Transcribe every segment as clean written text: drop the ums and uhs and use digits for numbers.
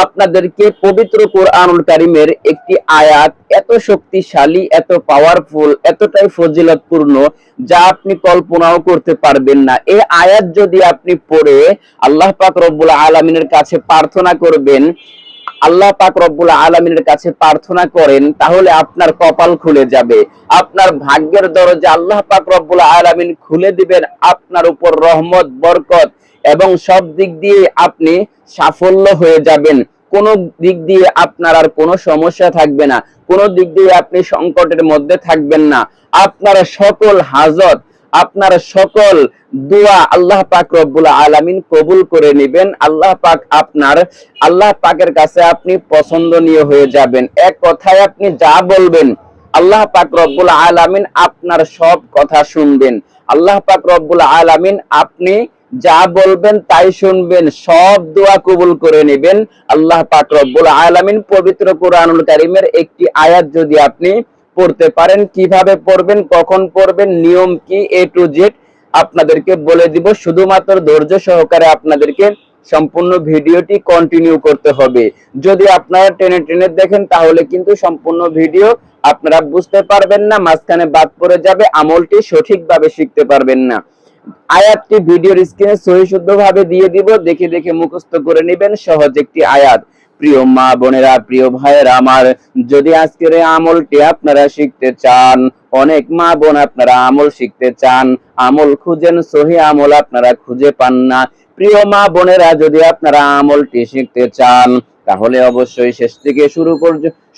আপনাদেরকে পবিত্র কোরআনুল কারীমের একটি আয়াত এত শক্তিশালী, এত পাওয়ারফুল, এতটাই ফজিলতপূর্ণ যা আপনি কল্পনাও করতে পারবেন না। এই আয়াত যদি আপনি পড়ে আল্লাহ পাক রব্বুল আলামিনের কাছে প্রার্থনা করবেন, আল্লাহ পাক রব্বুল আলামিনের কাছে প্রার্থনা করেন, তাহলে আপনার কপাল খুলে যাবে, আপনার ভাগ্যের দরজা আল্লাহ পাক রব্বুল আলামিন খুলে দিবেন, আপনার উপর রহমত, বরকত এবং সব দিক দিয়ে আপনি সাফল্য হয়ে যাবেন। কোনো দিক দিয়ে আপনার আর কোনো সমস্যা থাকবে না, কোনো দিক দিয়ে আপনি সংকটের মধ্যে থাকবেন না। আপনার সকল হাজত, আপনার সকল দোয়া আল্লাহ পাক রব্বুল আলামিন কবুল করে নেবেন। আল্লাহ পাকের কাছে আপনি পছন্দনীয় হয়ে যাবেন। এক কথায় আপনি যা বলবেন আল্লাহ পাক রব্বুল আলামিন আপনার সব কথা শুনবেন। আল্লাহ পাক রব্বুল আলামিন আপনি যা বলবেন তাই শুনবেন, সব দোয়া কবুল করে নেবেন আল্লাহ পাক রব্বুল আলামিন। পবিত্র কোরআনুল কারীমের একটি আয়াত যদি আপনি পড়তে পারেন, কিভাবে পড়বেন, কখন পড়বেন, নিয়ম কি, এ টু জেড আপনাদেরকে বলে দিব। শুধুমাত্র ধৈর্য সহকারে আপনাদেরকে সম্পূর্ণ ভিডিওটি কন্টিনিউ করতে হবে। যদি আপনারা টেনে টেনে দেখেন তাহলে কিন্তু সম্পূর্ণ ভিডিও আপনারা বুঝতে পারবেন না, মাঝখানে বাদ পড়ে যাবে, আমলটি সঠিকভাবে শিখতে পারবেন না। আয়াতটি ভিডিওর স্ক্রিনে সহিশুদ্ধভাবে দিয়ে দিব, দেখে দেখে মুখস্থ করে নেবেন। সহজ একটি আয়াত। প্রিয় মা বোনেরা, প্রিয় ভাইয়েরা আমার, যদি আজকের এই আমলটি আপনারা শিখতে চান, অনেক মা বোন আপনারা আমল শিখতে চান, আমল খুঁজেন, সহি আমল আপনারা খুঁজে পান না। প্রিয় মা বোনেরা, যদি আপনারা আমলটি শিখতে চান তাহলে অবশ্যই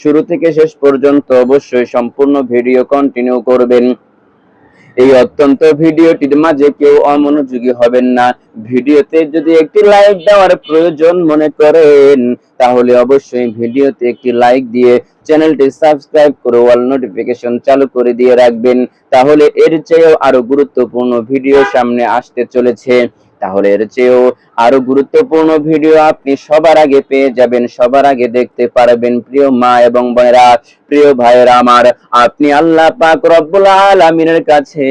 শুরু থেকে শেষ পর্যন্ত অবশ্যই সম্পূর্ণ ভিডিও কন্টিনিউ করবেন। এই অত্যন্ত ভিডিওটির মাঝে কেউ অমনোযোগী হবেন না। ভিডিওতে যদি একটি লাইক দেওয়ার প্রয়োজন মনে করেন তাহলে অবশ্যই ভিডিওতে একটি লাইক দিয়ে চ্যানেলটি সাবস্ক্রাইব করে অল নোটিফিকেশন চালু করে দিয়ে রাখবেন। তাহলে এর চেয়েও আরো গুরুত্বপূর্ণ ভিডিও সামনে আসতে চলেছে, তাহলে এর চেয়েও আরো গুরুত্বপূর্ণ ভিডিও আপনি সবার আগে পেয়ে যাবেন, সবার আগে দেখতে পারবেন। প্রিয় মা এবং বোনেরা, প্রিয় ভাইয়েরা আমার, আপনি আল্লাহ পাক রব্বুল আলামিনের কাছে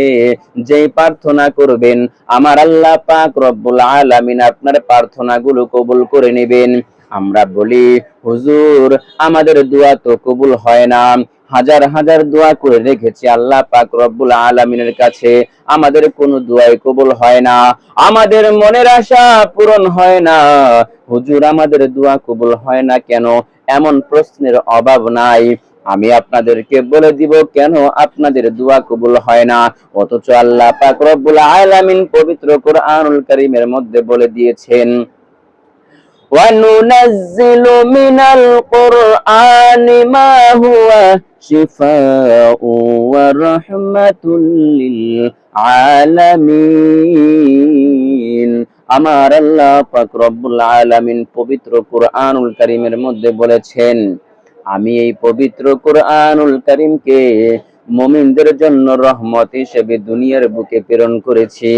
যে প্রার্থনা করবেন, আমার আল্লাহ পাক রব্বুল আলামিন আপনার প্রার্থনাগুলো কবুল করে নেবেন। আমরা বলি, হুজুর আমাদের দোয়া তো কবুল হয় না, হাজার হাজার দোয়া করে রেখেছি আল্লাহ পাক রব্বুল আলামিনের কাছে, আমাদের কোনো দোয়াই কবুল হয় না, আমাদের মনের আশা পূরণ হয় না। হুজুর আমাদের দোয়া কবুল হয় না কেন? এমন প্রশ্নের অভাব নাই। আমি আপনাদেরকে বলে দিব কেন আপনাদের দোয়া কবুল হয় না। অথচ আল্লাহ পাক রব্বুল আলামিন পবিত্র কোরআনুল কারীমের মধ্যে বলে দিয়েছেন, وَنُنَزِّلُ مِنَ الْقُرْآنِ مَا هُوَ شِفَاءٌ وَرَحْمَةٌ لِلْعَالَمِينَ। আমার আল্লাহ পাক রব্বুল আলামিন পবিত্র কোরআনুল কারীমের মধ্যে বলেছেন, আমি এই পবিত্র কোরআনুল কারীমকে মুমিনদের জন্য রহমত হিসেবে দুনিয়ার বুকে প্রেরণ করেছি।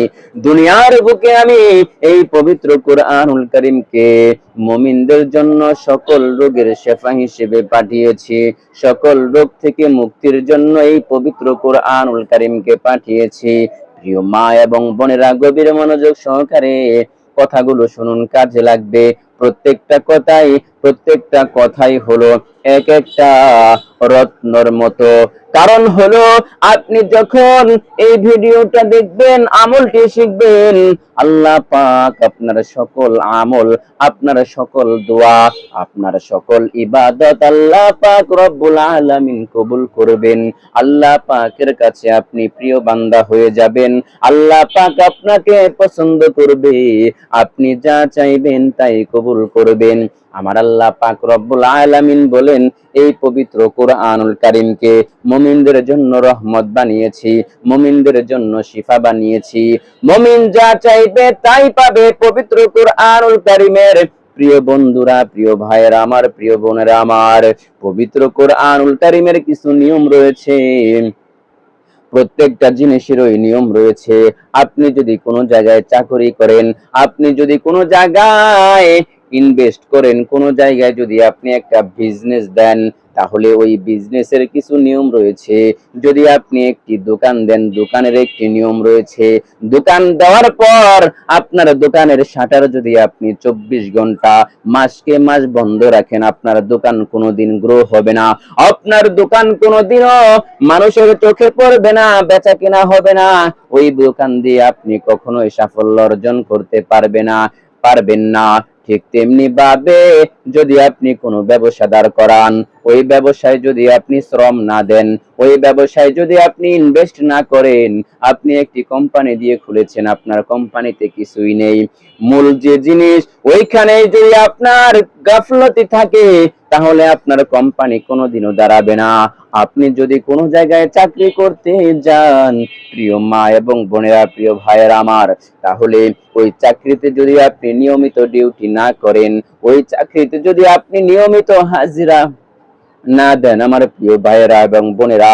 দুনিয়ার বুকে আমি এই পবিত্র কোরআনুল কারীমকে মুমিনদের জন্য সকল রোগের শেফা হিসেবে পাঠিয়েছি, সকল রোগ থেকে মুক্তির জন্য এই পবিত্র কোরআনুল কারীমকে পাঠিয়েছি। প্রিয় মা এবং বোনেরা, গভীর মনোযোগ সহকারে কথাগুলো শুনুন, কাজে লাগবে। প্রত্যেকটা কথাই হলো এক একটা রত্নর মতো। কারণ হলো, আপনি যখন এই ভিডিওটা দেখবেন, আমলটি শিখবেন, আল্লাহ পাক আপনার সকল আমল, আপনার সকল দোয়া, আপনার সকল ইবাদত আল্লাহ পাক রব্বুল আলামিন কবুল করবেন। আল্লাহ পাকের কাছে আপনি প্রিয় বান্দা হয়ে যাবেন। আল্লাহ পাক আপনাকে পছন্দ করবে, আপনি যা চাইবেন তাই কবুল করবেন। আমার আল্লাহ পাক রব্বুল আলামিন বলেন, এই পবিত্র কোরআনুল কারীমকে মুমিনদের জন্য রহমত বানিয়েছি, মুমিনদের জন্য শিফা বানিয়েছি। মুমিন যা চাইবে তাই পাবে। পবিত্র কোরআনুল কারীমের প্রিয় বন্ধুরা, প্রিয় ভাইয়েরা আমার, প্রিয় বোনেরা আমার, পবিত্র কোরআনুল কারীমের কিছু নিয়ম রয়েছে। প্রত্যেকটা জিনিসেরই নিয়ম রয়েছে। আপনি যদি কোনো জায়গায় চাকরি করেন, আপনি যদি কোনো জায়গায় ইনভেস্ট করেন, কোনো জায়গায় যদি আপনি একটা বিজনেস দেন, তাহলে ওই বিজনেসের কিছু নিয়ম রয়েছে। যদি আপনি একটি দোকান দেন, দোকানের একটি নিয়ম রয়েছে। দোকান দেওয়ার পর আপনার দোকানের শাটার যদি আপনি 24 ঘন্টা মাসকে মাস বন্ধ রাখেন, আপনার দোকান কোনোদিন গ্রো হবে না, আপনার দোকান কোনোদিনও মানুষের চোখে পড়বে না, বেচা কেনা হবে না। ওই দোকান দিয়ে আপনি কখনোই সাফল্য অর্জন করতে পারবেন না। ঠিক তেমনি ভাবে যদি আপনি কোনো ব্যবসা দাঁড় করান, ওই ব্যবসায় যদি আপনি শ্রম না দেন, ওই ব্যবসায় যদি আপনি ইনভেস্ট না করেন, আপনি একটি কোম্পানি দিয়ে খুলেছেন, আপনার কোম্পানিতে কিছুই নেই, মূল যে জিনিস ওইখানে যদি আপনার গাফলতি থাকে, তাহলে আপনার কোম্পানি কোনোদিনও দাঁড়াবে না। আপনি যদি কোনো জায়গায় চাকরি করতে যান, প্রিয় মা এবং বোনেরা, প্রিয় ভাইয়েরা আমার, তাহলে ওই চাকরিতে যদি আপনি নিয়মিত ডিউটি না করেন, ওই চাকরিতে যদি আপনি নিয়মিত হাজিরা না দেন আমার প্রিয় ভাইয়েরা এবং বোনেরা,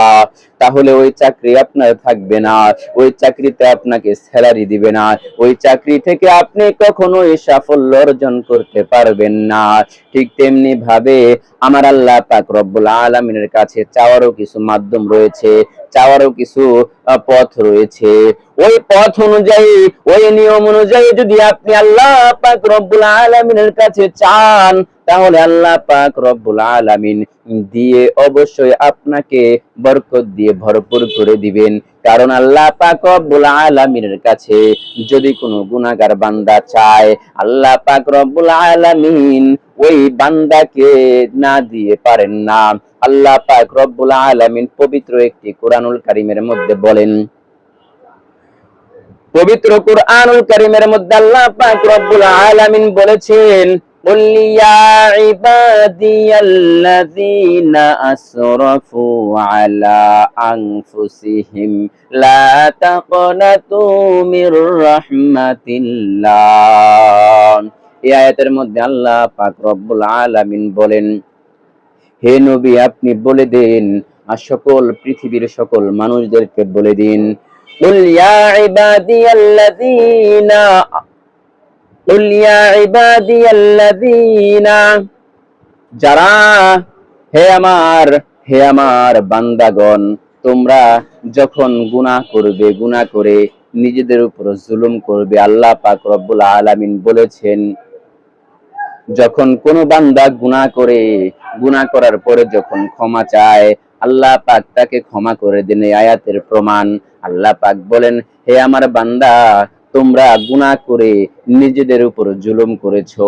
তাহলে ওই চাকরি আপনার থাকবে না, ওই চাকরিতে আপনাকে স্যালারি দিবে না, ওই চাকরি থেকে আপনি কখনোই সাফল্য অর্জন করতে পারবেন না। ঠিক তেমনি ভাবে আমার আল্লাহ পাক রব্বুল আলামিনের কাছে চাওয়ারও কিছু মাধ্যম রয়েছে, চাওয়ারও কিছু পথ রয়েছে। ওই পথ অনুযায়ী, ওই নিয়ম অনুযায়ী যদি আপনি আল্লাহ পাক রব্বুল আলামিনের কাছে চান, তাহলে আল্লাহ পাক রব্বুল আলামিন দিয়ে অবশ্যই আপনাকে বরকত দিয়ে ভরপুর করে দিবেন। কারণ আল্লাহ পাক রব্বুল আলামিনের কাছে যদি কোনো গুনাহগার বান্দা চায়, আল্লাহ পাক রব্বুল আলামিন ওই বান্দাকে না দিয়ে পারেন না। আল্লাহ পাক রব্বুল আলামিন পবিত্র একটি কোরআনুল কারীমের মধ্যে বলেন, পবিত্র কোরআনুল কারীমের মধ্যে আল্লাহ পাক রব্বুল আলামিন বলেছেন, قل يا عبادي الذين أسرفوا على أنفسهم لا تقنطوا من رحمة الله। এই আয়াতের মধ্যে আল্লাহ পাক রব্বুল আলামিন বলেন, হে নবী আপনি বলে দিন, আর সকল পৃথিবীর সকল মানুষদেরকে বলে দিন, قل يا عبادي الذين قل يا عبادي الذين যারা, হে আমার বান্দাগণ, তোমরা যখন গুনাহ করবে, গুনাহ করে নিজেদের উপর জুলুম করবে, আল্লাহ পাক রব্বুল আলামিন বলেছেন, যখন কোন বান্দা গুনাহ করে, গুনাহ করার পরে যখন ক্ষমা চায়, আল্লাহ পাক তাকে ক্ষমা করে দেন। এই আয়াতের প্রমাণ আল্লাহ পাক বলেন, হে আমার বান্দা, তোমরা গুনাহ করে নিজেদের উপর জুলুম করেছো,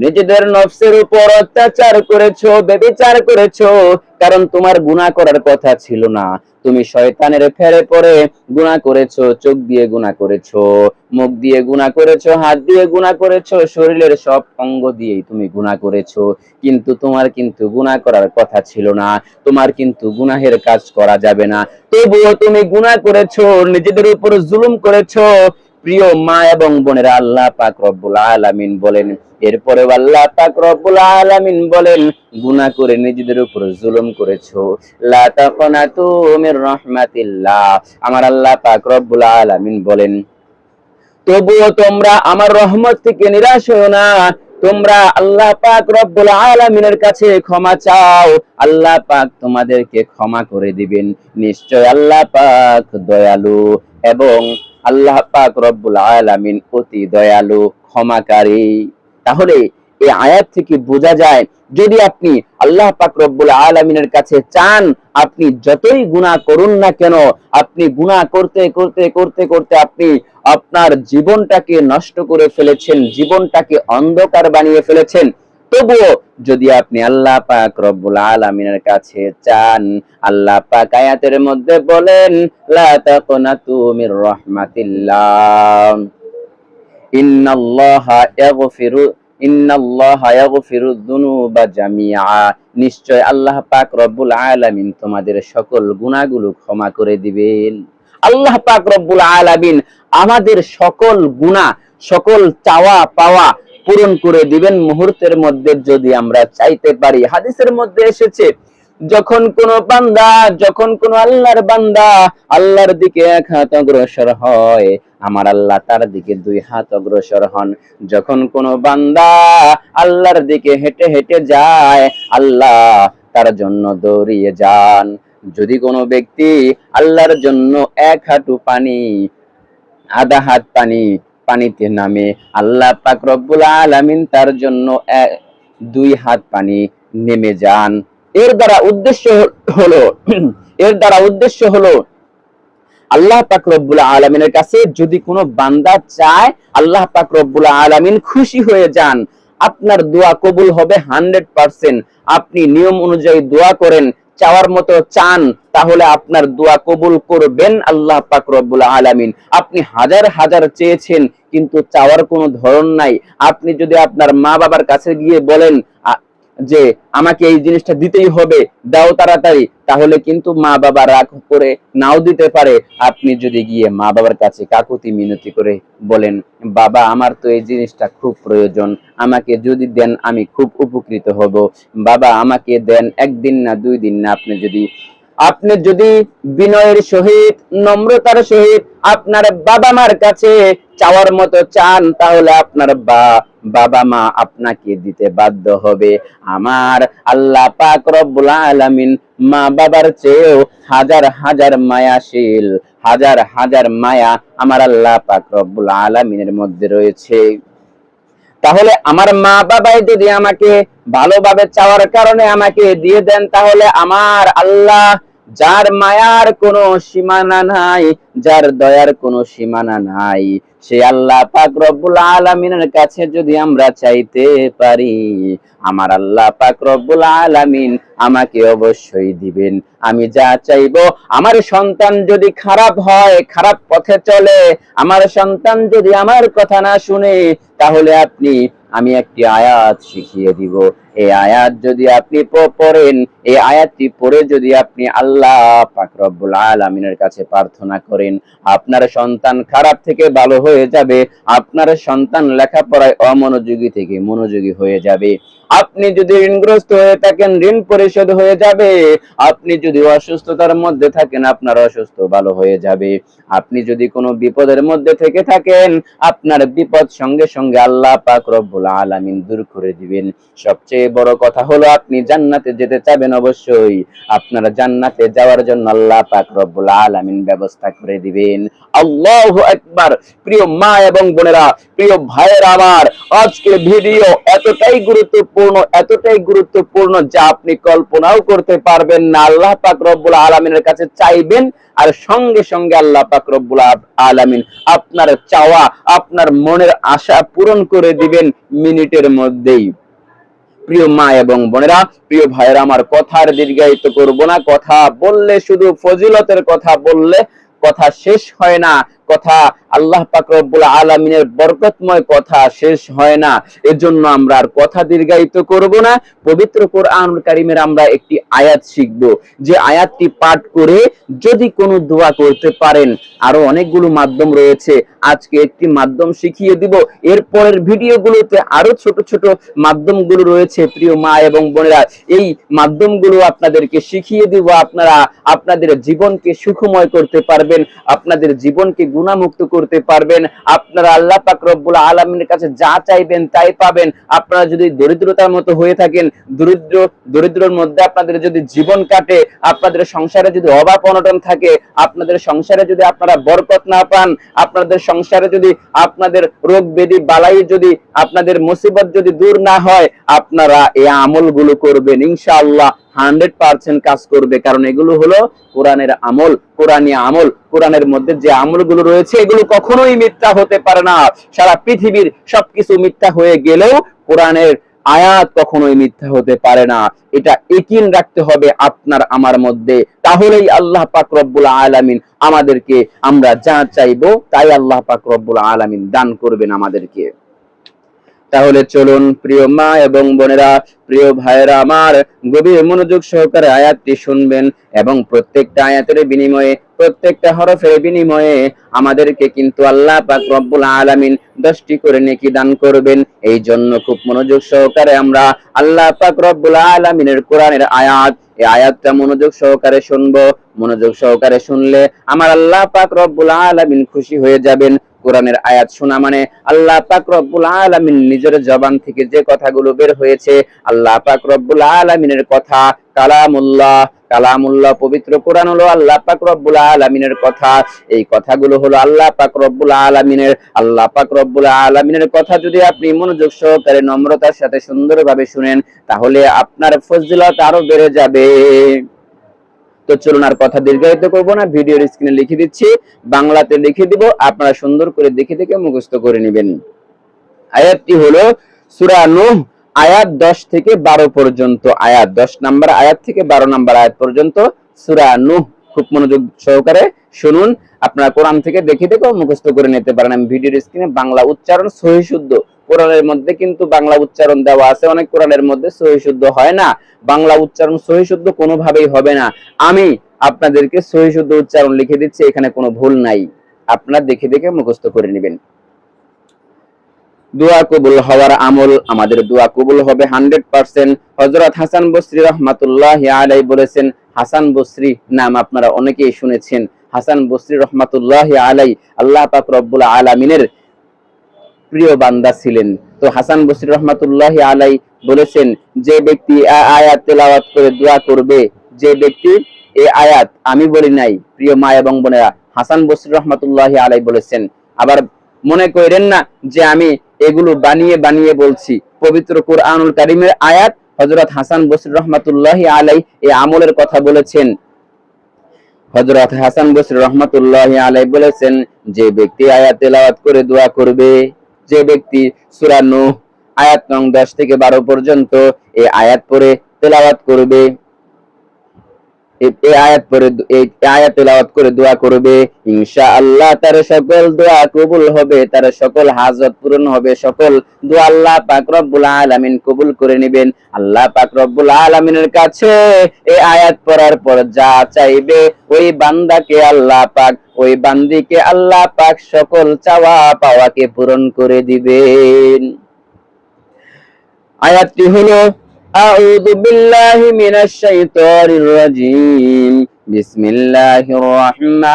নিজেদের নফসের উপর অত্যাচার করেছো, ব্যভিচার করেছো, কারণ তোমার গুনাহ করার কথা ছিল না, তুমি শয়তানের ফেরে পড়ে গুনাহ করেছো, চোখ দিয়ে গুনাহ করেছো, মুখ দিয়ে গুনাহ করেছো, হাত দিয়ে গুনাহ করেছো, শরীরের সব অঙ্গ দিয়েই তুমি গুনাহ করেছো, কিন্তু তোমার কিন্তু গুনাহ করার কথা ছিল না, তোমার কিন্তু গুনাহের কাজ করা যাবে না, তবুও তুমি গুনাহ করেছো, নিজেদের উপর জুলুম করেছো। প্রিয় মা এবং বোনেরা, আল্লাহ পাক রব্বুল আলামিন বলেন, এরপরে আল্লাহ পাক রব্বুল আলামিন বলেন, গুনাহ করে নিজেদের উপর জুলুম করেছো, লা তাকনাতু মির রাহমাতিল্লাহ। আমার আল্লাহ পাক রব্বুল আলামিন বলেন, তবুও তোমরা আমার রহমত থেকে নিরাশ হও না, তোমরা আল্লাহ পাক রব্বুল আলামিনের কাছে ক্ষমা চাও, আল্লাহ পাক তোমাদেরকে ক্ষমা করে দিবেন। নিশ্চয় আল্লাহ পাক দয়ালু এবং আল্লাহ পাক রব্বুল আলামিন অতি দয়ালু, ক্ষমাকারী। তাহলে এই আয়াত থেকে বোঝা যায়, যদি আপনি আল্লাহ পাক রব্বুল আলামিনের কাছে চান, আপনি যতই গুনাহ করুন না কেন, আপনি গুনাহ করতে করতে করতে করতে আপনি আপনার জীবনটাকে নষ্ট করে ফেলেছেন, জীবনটাকে অন্ধকার বানিয়ে ফেলেছেন, তবুও যদি আপনি আল্লাহ পাক রব্বুল আলামিনের কাছে চান, আল্লাহ পাক আয়াতের মধ্যে বলেন, লা তাকনাতু মির রাহমাতিল্লাহ, ইন্নাল্লাহা ইয়াগফিরুয যুনুবা জামিআ, নিশ্চয় আল্লাহ পাক রব্বুল আলামিন তোমাদের সকল গুনাহগুলো ক্ষমা করে দিবেন। আল্লাহ পাক রব্বুল আলামিন আমাদের সকল গুনাহ, সকল চাওয়া পাওয়া পূরণ করে দিবেন মুহূর্তের মধ্যে, যদি আমরা চাইতে পারি। হাদিসের মধ্যে এসেছে, যখন কোন বান্দা, যখন কোন আল্লাহর বান্দা আল্লাহর দিকে এক হাত অগ্রসর হয়, আমার আল্লাহ তার দিকে 2 হাত অগ্রসর হন। যখন কোন বান্দা আল্লাহর দিকে হেঁটে হেঁটে যায়, আল্লাহ তার জন্য দৌড়িয়ে যান। যদি কোনো ব্যক্তি আল্লাহর জন্য এক হাঁটু পানি, আধা হাত পানিতে নামে, আল্লাহ পাক রব্বুল আলামিন তার জন্য দুই হাত পানি নেমে যান। এর দ্বারা হলো এর দ্বারা উদ্দেশ্য হলো আল্লাহ পাক রব্বুল আলামিনের কাছে যদি কোনো বান্দা চায়, আল্লাহ পাক রব্বুল আলামিন খুশি হয়ে যান, আপনার দোয়া কবুল হবে 100%। আপনি নিয়ম অনুযায়ী দোয়া করেন, চাওয়ার মতো চান, তাহলে আপনার দোয়া কবুল করবেন আল্লাহ পাক রব্বুল আলামিন। আপনি হাজার হাজার চেয়েছেন কিন্তু চাওয়ার কোনো ধরন নাই। আপনি যদি আপনার মা বাবার কাছে গিয়ে বলেন যে আমাকে এই জিনিসটা দিতেই হবে, দাও তাড়াতাড়ি, তাহলে কিন্তু মা বাবা রাগ করে নাও দিতে পারে। আপনি যদি গিয়ে মা বাবার কাছে কাকুতি মিনতি করে বলেন, বাবা আমার তো এই জিনিসটা খুব প্রয়োজন, আমাকে যদি দেন আমি খুব উপকৃত হব, বাবা আমাকে দেন, একদিন না 2 দিন না, আপনি যদি বিনয়ের সহিত, নম্রতার সহিত আপনার বাবা মার কাছে চাওয়ার মতো চান, তাহলে আপনার বাবা মা আপনাকে দিতে বাধ্য হবে। আমার আল্লাহ পাক রব্বুল আলামিন মা বাবার চেয়েও হাজার হাজার মায়াশীল, হাজার হাজার মায়া আমার আল্লাহ পাক রব্বুল আলামিনের মধ্যে রয়েছে। তাহলে আমার মা বাবাই যদি আমাকে ভালোভাবে চাওয়ার কারণে আমাকে দিয়ে দেন, তাহলে আমার আল্লাহ, যার মায়ার কোনো সীমানা নাই, যার দয়ার কোনো সীমানা নাই, সে আল্লাহ পাক রব্বুল আলামিনের কাছে যদি আমরা চাইতে পারি, আমার আল্লাহ পাক রব্বুল আলামিন আমাকে অবশ্যই দিবেন। আমি যা চাইবো, আমার সন্তান যদি খারাপ হয়, খারাপ পথে চলে, আমার সন্তান যদি আমার কথা না শুনে, তাহলে আমি একটি আয়াত শিখিয়ে দিব। এই আয়াত যদি আপনি পড়েন, এই আয়াতটি পড়ে যদি আপনি আল্লাহ পাক রব্বুল আলামিনের কাছে প্রার্থনা করেন, আপনার সন্তান খারাপ থেকে ভালো হয়ে যাবে, আপনার সন্তান লেখাপড়ায় অমনোযোগী থেকে মনোযোগী হয়ে যাবে, আপনি যদি ঋণগ্রস্ত হয়ে থাকেন ঋণ পরিশোধ হয়ে যাবে, আপনি যদি অসুস্থতার মধ্যে থাকেন আপনার অসুস্থ ভালো হয়ে যাবে, আপনি যদি কোনো বিপদের মধ্যে থেকে থাকেন আপনার বিপদ সঙ্গে সঙ্গে আল্লাহ পাক রব্বুল আলামিন দূর করে দিবেন। সবচেয়ে বড় কথা হলো আপনি জান্নাতে যেতে চাবেন, অবশ্যই আপনারা জান্নাতে যাওয়ার জন্য আল্লাহ পাক রব্বুল আলামিন ব্যবস্থা করে দিবেন। আল্লাহু আকবার। প্রিয় মা এবং বোনেরা, প্রিয় ভাইয়েরা আমার, আজকের ভিডিও এতটাই গুরুত্বপূর্ণ যা আপনি কল্পনাও করতে পারবেন না। আল্লাহ পাক রব্বুল আলামিনের কাছে চাইবেন আর সঙ্গে সঙ্গে আল্লাহ পাক রব্বুল আলামিন আপনার চাওয়া, আপনার মনের আশা পূরণ করে দিবেন মিনিটের মধ্যেই। প্রিয় মা এবং বোনেরা, প্রিয় ভাইয়েরা আমার, কথার দীর্ঘায়িত করব না। কথা বললে শুধু ফজিলতের কথা বললে কথা শেষ হয় না, কথা আল্লাহ পাক রব্বুল আলামিনের বরকতময় কথা শেষ হয় না। এজন্য আমরা আর কথা দীর্ঘায়িত করব না। পবিত্র কোরআনুল কারীমের আমরা একটি আয়াত শিখব, যে আয়াতটি পাঠ করে যদি কোনো দোয়া করতে পারেন, আরো অনেকগুলো মাধ্যম রয়েছে, আজকে একটি মাধ্যম শিখিয়ে দিব। এরপরের ভিডিওগুলোতে আরো ছোট ছোট মাধ্যমগুলো রয়েছে। প্রিয় মা এবং বোনেরা, এই মাধ্যমগুলো আপনাদেরকে শিখিয়ে দিব, আপনারা আপনাদের জীবনকে সুখময় করতে পারবেন, আপনাদের জীবনকে গুনাহমুক্ত করতে পারবেন, আপনারা আল্লাহ পাক রব্বুল আলামিনের কাছে যা চাইবেন তাই পাবেন। আপনারা যদি দরিদ্রতার মতো হয়ে থাকেন, দরিদ্রের মধ্যে আপনাদের যদি জীবন কাটে, আপনাদের সংসারে যদি অভাব অনটন থাকে, আপনাদের সংসারে যদি আপনারা বরকত না পান, আপনাদের সংসারে যদি আপনাদের রোগ ব্যাধি বালাই যদি আপনাদের মুসিবত যদি দূর না হয়, আপনারা এই আমলগুলো করবেন, ইনশাআল্লাহ 100% কাজ করবে। কারণ এগুলো হলো কোরআনের আমল, কোরআনী আমল। কোরআনের মধ্যে যে আমলগুলো রয়েছে এগুলো কখনোই মিথ্যা হতে পারে না। সারা পৃথিবীর সবকিছু মিথ্যা হয়ে গেলেও কোরআনের আয়াত কখনোই মিথ্যা হতে পারে না। এটা ইয়াকিন রাখতে হবে আপনার আমার মধ্যে, তাহলেই আল্লাহ পাক রব্বুল আলামিন আমাদেরকে, আমরা যা চাইবো তাই আল্লাহ পাক রব্বুল আলামিন দান করবেন আমাদেরকে। তাহলে চলুন প্রিয় মা এবং বোনেরা, প্রিয় ভাইয়েরা আমার, গভীর মনোযোগ সহকারে আয়াতটি শুনবেন এবং প্রত্যেকটা আয়াতের বিনিময়ে, প্রত্যেকটা হরফের বিনিময়ে আমাদেরকে কিন্তু আল্লাহ পাক রব্বুল আলামিন 10টি করে নেকি দান করবেন। এই জন্য খুব মনোযোগ সহকারে আমরা আল্লাহ পাক রব্বুল আলামিনের কোরআনের আয়াত, এই আয়াতটা মনোযোগ সহকারে শুনবো। মনোযোগ সহকারে শুনলে আমার আল্লাহ পাক রব্বুল আলামিন খুশি হয়ে যাবেন। কোরআনের আয়াত শোনা মানে আল্লাহ পাক রব্বুল আলামিন নিজের জবান থেকে যে কথাগুলো বের হয়েছে, আল্লাহ পাক রব্বুল আলামিনের কথা কালামুল্লাহ। কালামুল্লাহ পবিত্র কোরআন হলো আল্লাহ পাক রব্বুল আলামিনের কথা। এই কথাগুলো হলো আল্লাহ পাক রব্বুল আলামিনের। আল্লাহ পাক রব্বুল আলামিনের কথা যদি আপনি মনোযোগ সহকারে নম্রতার সাথে সুন্দরভাবে শুনেন, তাহলে আপনার ফজিলত আরো বেড়ে যাবে। তো চলুন আর কথা দীর্ঘায়িত করব না, ভিডিওর স্ক্রিনে লিখে দিচ্ছি, বাংলাতে লিখে দিব, আপনারা সুন্দর করে দেখে দেখে মুখস্থ করে নেবেন। আয়াতটি হলো সূরা নূহ, আয়াত 10 থেকে 12 পর্যন্ত। আয়াত 10 নাম্বার আয়াত থেকে 12 নাম্বার আয়াত পর্যন্ত সূরা নূহ। খুব মনোযোগ সহকারে শুনুন, আপনারা কোরআন থেকে দেখে দেখে মুখস্থ করে নিতে পারেন। আমি ভিডিওর স্ক্রিনে বাংলা উচ্চারণ সহি শুদ্ধ, কোরআনের মধ্যে কিন্তু বাংলা উচ্চারণ দেওয়া আছে, অনেক কোরআনের মধ্যে সহি শুদ্ধ হয় না। বাংলা উচ্চারণ সহি শুদ্ধ কোনোভাবেই হবে না। আমি আপনাদেরকে সহি শুদ্ধ উচ্চারণ লিখে দিচ্ছি, এখানে কোনো ভুল নাই, আপনারা দেখে দেখে মুখস্থ করে নেবেন। দোয়া কবুল হওয়ার আমল, আমাদের দোয়া কবুল হবে 100%। হযরত হাসান বসরি রাহমাতুল্লাহি আলাইহি বলেছেন, হাসান বসরি নাম আপনারা অনেকেই শুনেছেন। হাসান বসরি রাহমাতুল্লাহি আলাইহি আল্লাহ পাক রব্বুল আলামিনের প্রিয় বান্দা ছিলেন। তো হাসান বসরি রাহমাতুল্লাহি আলাইহি বলেছেন, যে ব্যক্তি আয়াত তেলাওয়াত করে দোয়া করবে, যে ব্যক্তি এই আয়াত আমি বলি নাই, প্রিয় মা এবং বোনেরা, হাসান বসরি রাহমাতুল্লাহি আলাইহি বলেছেন। আবার মনে করেন না যে আমি এগুলো বানিয়ে বানিয়ে বলছি, পবিত্র কুরআনুল কারীমের আয়াত হযরত হাসান বসরি রাহমাতুল্লাহি আলাইহি এই আমলের কথা বলেছেন। হযরত হাসান বসরি রাহমাতুল্লাহি আলাইহি বলেছেন, যে ব্যক্তি আয়াত তেলাওয়াত করে দোয়া করবে, যে ব্যক্তি সূরা নূহ আয়াত নং 10 থেকে 12 পর্যন্ত এই আয়াত পড়ে তেলাওয়াত করবে, এই আয়াত পড়ে এই আয়াত তেলাওয়াত করে দোয়া করবে, ইনশাআল্লাহ তার সকল দোয়া কবুল হবে, তার সকল হাজত পূরণ হবে, সকল দোয়া আল্লাহ পাক রব্বুল আলামিন কবুল করে নেবেন। আল্লাহ পাক রব্বুল আলামিনের কাছে এই আয়াত পড়ার পর যা চাইবে, ওই বান্দাকে আল্লাহ পাক, ওই বান্দিকে আল্লাহ পাক সকল চাওয়া পাওয়াকে পূরণ করে দিবেন। আয়াতটি হলো, আউযু বিল্লাহি মিনাশ শাইতানির রাজীম, বিসমিল্লাহির রহমানির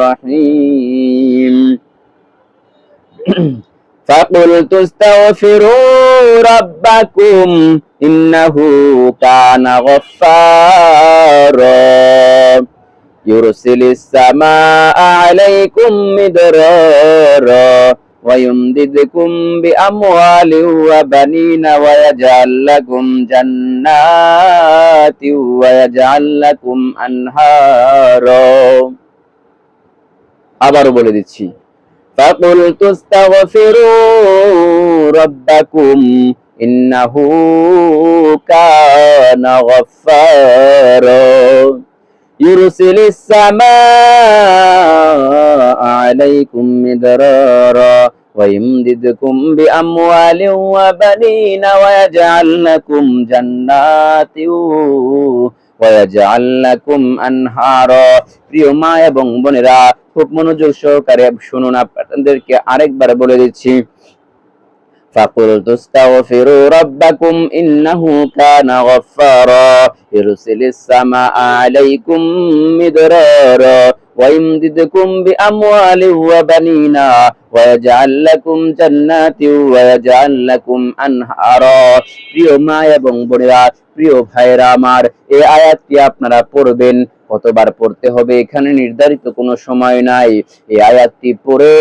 রহিম। فقلت استغفروا ربكم إنه كان غفارا يرسل السماء عليكم مدرارا ويمددكم بأموال وبنين ويجعل لكم جنات ويجعل لكم أنهارا। আবারও বলে দিচ্ছি, فقلت استغفروا ربكم إنه كان غفارا يرسل السماء عليكم مدرارا ويمددكم بأموال وبنين ويجعل لكم جنات ويجعل لكم أنهارا। প্রিয় মা এবং বোনেরা, খুব মনোযোগ সহকারে শুনুন, আপনাদেরকে আরেকবার বলে দিচ্ছি। فقلت استغفروا ربكم إنه كان غفارا يرسل السماء عليكم مدرارا ويمددكم بأموال وبنين ويجعل لكم جنات ويجعل لكم أنهارا। প্রিয় মা এবং বোনেরা, প্রিয় ভাইরা আমার, এই আয়াতটি আপনারা পড়বেন। কতবার পড়তে হবে এখানে নির্ধারিত কোনো সময় নাই। এই আয়াতটি পড়ে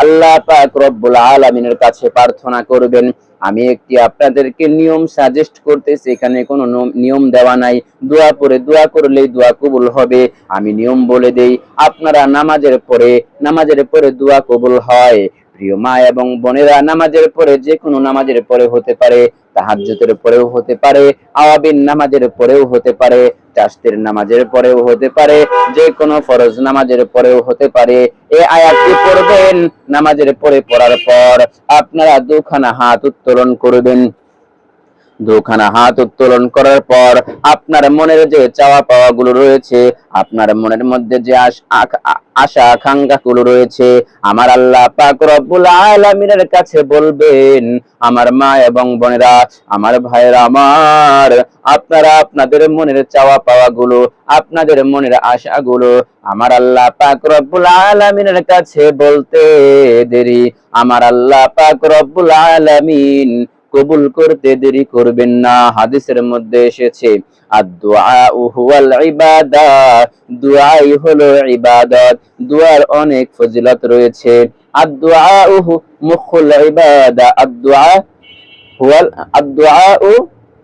আল্লাহ পাক রব্বুল আলামিনের কাছে প্রার্থনা করবেন। আমি একটি আপনাদেরকে নিয়ম সাজেস্ট করতেছি, এখানে কোনো নিয়ম দেওয়া নাই, দোয়া পড়ে দোয়া করলেই দোয়া কবুল হবে। আমি নিয়ম বলে দেই, আপনারা নামাজের পরে দোয়া কবুল হয়। প্রিয় মা এবং বোনেরা, নামাজের পরে, যে কোনো নামাজের পরে হতে পারে, তাহাজ্জুদের পরেও হতে পারে, আওয়াবিন নামাজের পরেও হতে পারে, চাশতের নামাজের পরেও হতে পারে, যে কোনো ফরজ নামাজের পরেও হতে পারে। এই আয়াতটি পড়বেন। নামাজের পরে পড়ার পর আপনারা দুখানা হাত উত্তোলন করবেন। দুখানা হাত উত্তোলন করার পর আপনার মনের যে চাওয়া পাওয়া গুলো রয়েছে, আপনার মনের মধ্যে যে আশা আকাঙ্ক্ষা গুলো রয়েছে, আমার আল্লাহ পাক রব্বুল আলামিনের কাছে বলবেন। আমার মা এবং বোনেরা, আমার ভাইয়েরা আমার, আপনারা আপনাদের মনের চাওয়া পাওয়া গুলো, আপনাদের মনের আশা গুলো আমার আল্লাহ পাক রব্বুল আলামিনের কাছে বলতে দেরি আমার আল্লাহ পাক রব্বুল আলামিন কবুল করতে দেরি করবেন না। হাদিসের মধ্যে এসেছে আদ-দুআউ হুয়াল ইবাদা, দুআই হলো ইবাদত। দুআর অনেক ফজিলত রয়েছে। আদ-দুআউ মুখুল ইবাদা, আদ-দুআউ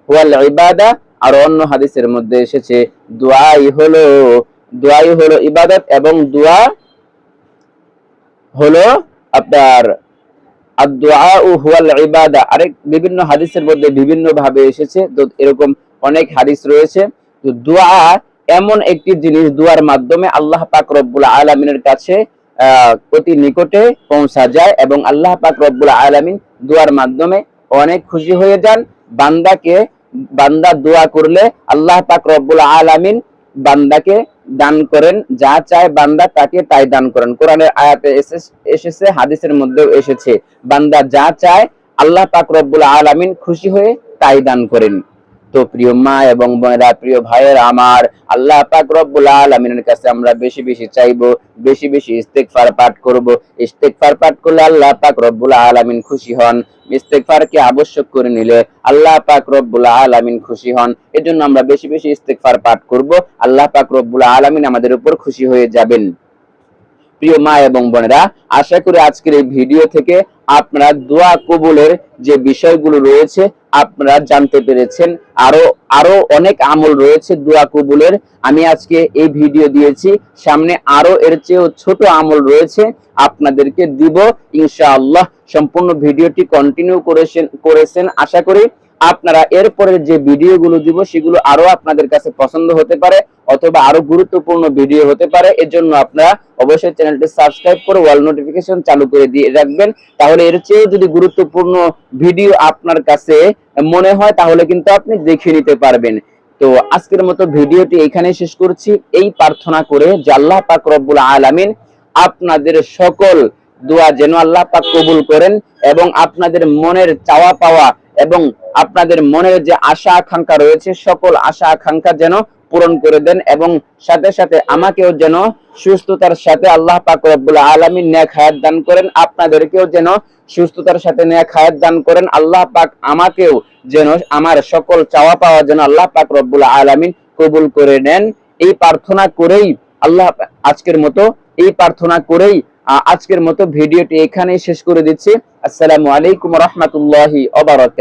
হুয়াল ইবাদা। আর অন্য হাদিসের মধ্যে এসেছে দুআই হলো ইবাদত এবং দোয়া হলো আপনার আদ-দুআউ হুয়াল ইবাদা। আরেক বিভিন্ন হাদিসের মধ্যে বিভিন্ন ভাবে এসেছে, তো এরকম অনেক হাদিস রয়েছে। তো দোয়া এমন একটি জিনিস, দোয়ার মাধ্যমে আল্লাহ পাক রব্বুল আলামিনের কাছে অতি নিকটে পৌঁছা যায় এবং আল্লাহ পাক রব্বুল আলামিন দোয়ার মাধ্যমে অনেক খুশি হয়ে যান। বান্দা দোয়া করলে আল্লাহ পাক রব্বুল আলামিন বান্দাকে দান করেন, যা চায় বান্দা তাকে তাই দান করেন। কোরআনের আয়াতে এসেছে, হাদিসের মধ্যেও এসেছে, বান্দা যা চায় আল্লাহ পাক রব্বুল আলামিন খুশি হয়ে তাই দান করেন। তো প্রিয় মা এবং বোনেরা, প্রিয় ভাইয়েরা আমার, আল্লাহ পাক রব্বুল আলামিনের কাছে আমরা বেশি বেশি চাইবো, বেশি বেশি ইস্তেগফার পাঠ করব। ইস্তেগফার পাঠ করলে আল্লাহ পাক রব্বুল আলামিন খুশি হন। ইস্তেগফারকে আবশ্যক করে নিলে আল্লাহ পাক রব্বুল আলামিন খুশি হন। এজন্য আমরা বেশি বেশি ইস্তেগফার পাঠ করব, আল্লাহ পাক রব্বুল আলামিন আমাদের উপর খুশি হয়ে যাবেন। প্রিয় মা এবং বোনেরা, আশা করি আজকের এই ভিডিও থেকে আপনারা দোয়া কবুলের যে বিষয়গুলো রয়েছে আপনারা জানতে পেরেছেন। আরো অনেক আমল রয়েছে দোয়া কবুলের, আমি আজকে এই ভিডিও দিয়েছি, সামনে আরো এর চেয়েও ছোট আমল রয়েছে আপনাদেরকে দিব ইনশাআল্লাহ। সম্পূর্ণ ভিডিওটি কন্টিনিউ করেছেন আশা করি। আপনারা এরপরে যে ভিডিওগুলো দিব সেগুলো আরো আপনাদের কাছে পছন্দ হতে পারে অথবা আরো গুরুত্বপূর্ণ ভিডিও হতে পারে। এজন্য আপনারা অবশ্যই চ্যানেলটি সাবস্ক্রাইব করে অল নোটিফিকেশন চালু করে দিয়ে রাখবেন। তাহলে এর চেয়েও যদি গুরুত্বপূর্ণ ভিডিও আপনার কাছে মনে হয় তাহলে কিন্তু আপনি দেখে নিতে পারবেন। তো আজকের মতো ভিডিওটি এখানেই শেষ করছি, এই প্রার্থনা করে যে আল্লাহ পাক রব্বুল আলামিন আপনাদের সকল দোয়া যেন আল্লাহ পাক কবুল করেন এবং আপনাদের মনের চাওয়া পাওয়া এবং আপনাদের মনের যে আশা আকাঙ্ক্ষা রয়েছে সকল আশা আকাঙ্ক্ষা যেন পূরণ করে দেন এবং সাথে সাথে আমাকেও যেন সুস্থতার সাথে আল্লাহ পাক রব্বুল আলামিন নেক হায়াত দান করেন। আপনাদেরকেও যেন সুস্থতার সাথে নেক হায়াত দান করেন। আল্লাহ পাক আমাকেও যেন আমার সকল চাওয়া পাওয়া যেন আল্লাহ পাক রব্বুল আলামিন কবুল করে নেন। এই প্রার্থনা করেই আজকের মতো ভিডিওটি এখানেই শেষ করে দিচ্ছি। আসসালামু আলাইকুম ওয়া রাহমাতুল্লাহি ওয়া বারাকাতুহু।